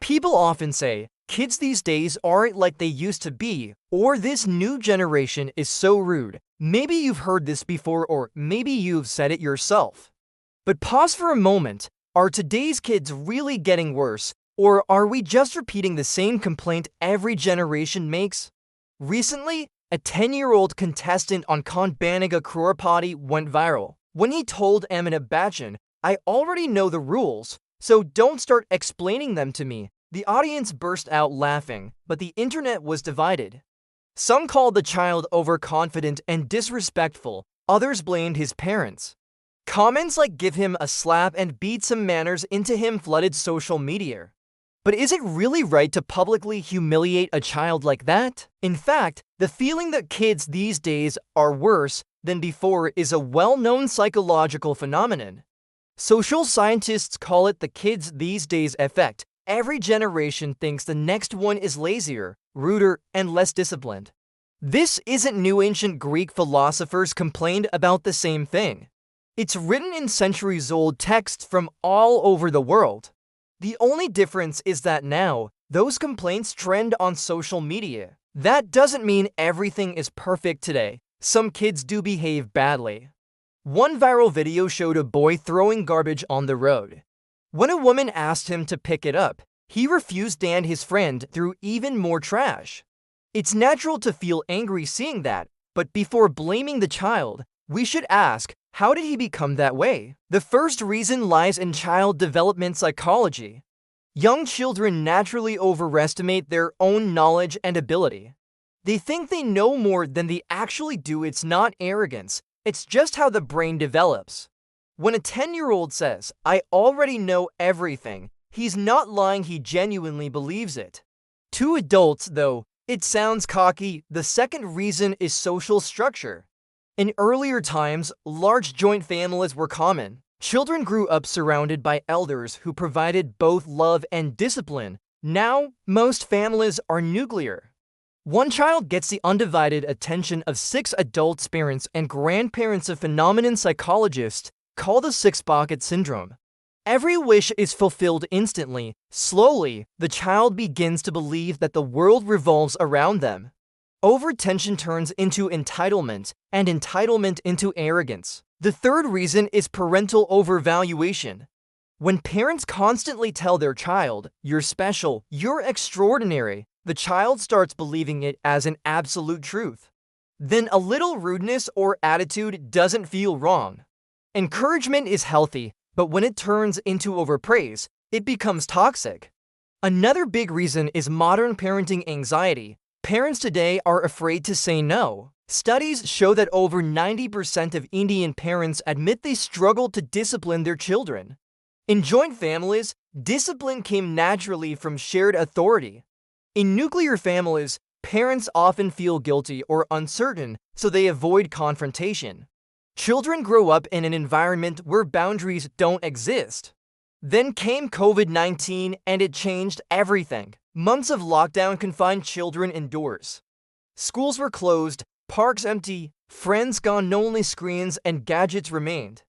People often say, kids these days aren't like they used to be, or this new generation is so rude. Maybe you've heard this before, or maybe you've said it yourself. But pause for a moment. Are today's kids really getting worse, or are we just repeating the same complaint every generation makes? Recently, a 10-year-old contestant on Kon Baniga Crorepati went viral when he told Amitabh Bachchan, "I already know the rules, so don't start explaining them to me." The audience burst out laughing, but the internet was divided. Some called the child overconfident and disrespectful, others blamed his parents. Comments like "give him a slap and beat some manners into him" flooded social media. But is it really right to publicly humiliate a child like that? In fact, the feeling that kids these days are worse than before is a well-known psychological phenomenon. Social scientists call it the kids these days effect. Every generation thinks the next one is lazier, ruder, and less disciplined. This isn't new. Ancient Greek philosophers complained about the same thing. It's written in centuries-old texts from all over the world. The only difference is that now, those complaints trend on social media. That doesn't mean everything is perfect today. Some kids do behave badly. One viral video showed a boy throwing garbage on the road. When a woman asked him to pick it up, he refused and his friend threw even more trash. It's natural to feel angry seeing that, but before blaming the child, we should ask, how did he become that way? The first reason lies in child development psychology. Young children naturally overestimate their own knowledge and ability. They think they know more than they actually do. It's not arrogance, it's just how the brain develops. When a 10-year-old says, "I already know everything," he's not lying, he genuinely believes it. To adults, though, it sounds cocky. The second reason is social structure. In earlier times, large joint families were common. Children grew up surrounded by elders who provided both love and discipline. Now, most families are nuclear. One child gets the undivided attention of 6 adults, parents, and grandparents, a phenomenon psychologists call the six-pocket syndrome. Every wish is fulfilled instantly. Slowly, the child begins to believe that the world revolves around them. Overtension turns into entitlement, and entitlement into arrogance. The third reason is parental overvaluation. When parents constantly tell their child, "You're special, you're extraordinary," the child starts believing it as an absolute truth. Then a little rudeness or attitude doesn't feel wrong. Encouragement is healthy, but when it turns into overpraise, it becomes toxic. Another big reason is modern parenting anxiety. Parents today are afraid to say no. Studies show that over 90% of Indian parents admit they struggle to discipline their children. In joint families, discipline came naturally from shared authority. In nuclear families, parents often feel guilty or uncertain, so they avoid confrontation. Children grow up in an environment where boundaries don't exist. Then came COVID-19 and it changed everything. Months of lockdown confined children indoors. Schools were closed, parks empty, friends gone, only screens and gadgets remained.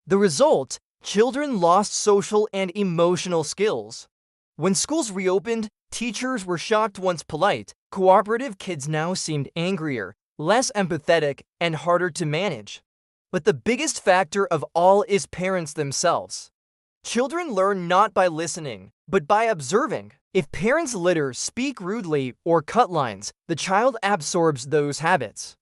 The result? Children lost social and emotional skills. When schools reopened, teachers were shocked. Once polite, cooperative kids now seemed angrier, less empathetic, and harder to manage. But the biggest factor of all is parents themselves. Children learn not by listening, but by observing. If parents litter, speak rudely, or cut lines, the child absorbs those habits.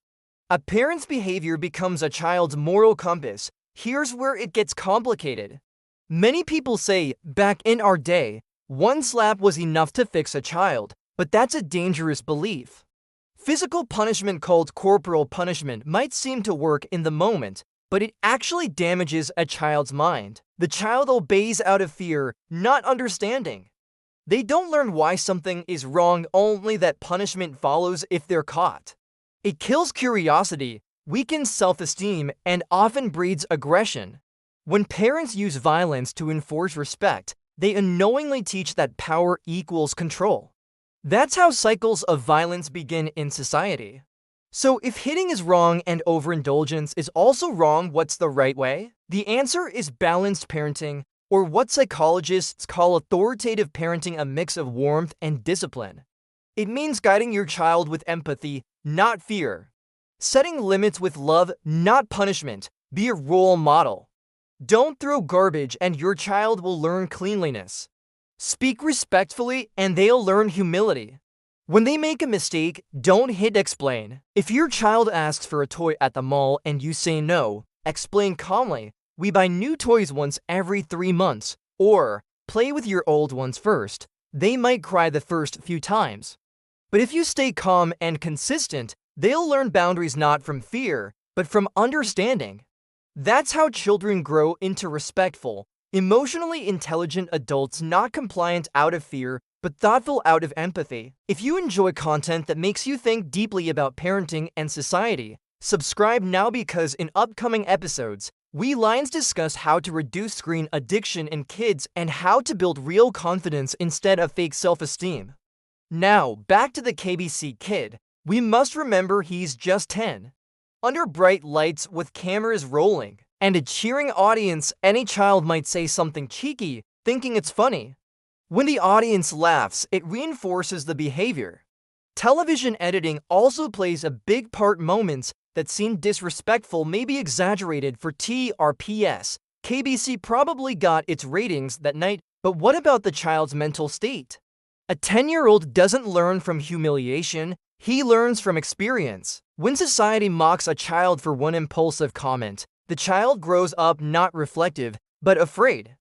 A parent's behavior becomes a child's moral compass. Here's where it gets complicated. Many people say, back in our day, one slap was enough to fix a child, but that's a dangerous belief. Physical punishment, called corporal punishment, might seem to work in the moment, but it actually damages a child's mind. The child obeys out of fear, not understanding. They don't learn why something is wrong, only that punishment follows if they're caught. It kills curiosity, weakens self-esteem, and often breeds aggression. When parents use violence to enforce respect, they unknowingly teach that power equals control. That's how cycles of violence begin in society. So if hitting is wrong and overindulgence is also wrong, what's the right way? The answer is balanced parenting, or what psychologists call authoritative parenting, a mix of warmth and discipline. It means guiding your child with empathy, not fear. Setting limits with love, not punishment. Be a role model. Don't throw garbage and your child will learn cleanliness. Speak respectfully and they'll learn humility. When they make a mistake, don't hit explain. If your child asks for a toy at the mall and you say no, explain calmly. We buy new toys once every 3 months. Or, play with your old ones first. They might cry the first few times. But if you stay calm and consistent, they'll learn boundaries not from fear, but from understanding. That's how children grow into respectful, emotionally intelligent adults, not compliant out of fear, but thoughtful out of empathy. If you enjoy content that makes you think deeply about parenting and society, subscribe now, because in upcoming episodes, we Lions discuss how to reduce screen addiction in kids and how to build real confidence instead of fake self-esteem. Now, back to the KBC kid. We must remember he's just 10. Under bright lights with cameras rolling and a cheering audience, any child might say something cheeky, thinking it's funny. When the audience laughs, it reinforces the behavior. Television editing also plays a big part. Moments that seem disrespectful may be exaggerated for TRPS. KBC probably got its ratings that night, but what about the child's mental state? A 10-year-old doesn't learn from humiliation, he learns from experience. When society mocks a child for one impulsive comment, the child grows up not reflective, but afraid.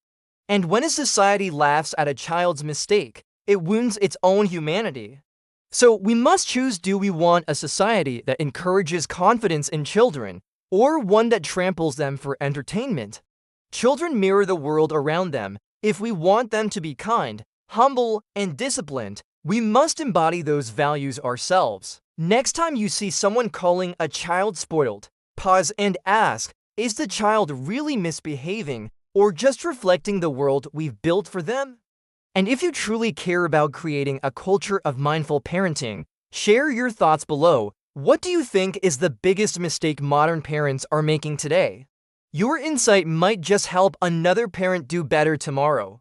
And when a society laughs at a child's mistake, it wounds its own humanity. So we must choose: do we want a society that encourages confidence in children, or one that tramples them for entertainment? Children mirror the world around them. If we want them to be kind, humble, and disciplined, we must embody those values ourselves. Next time you see someone calling a child spoiled, pause and ask, is the child really misbehaving or just reflecting the world we've built for them? And if you truly care about creating a culture of mindful parenting, share your thoughts below. What do you think is the biggest mistake modern parents are making today? Your insight might just help another parent do better tomorrow.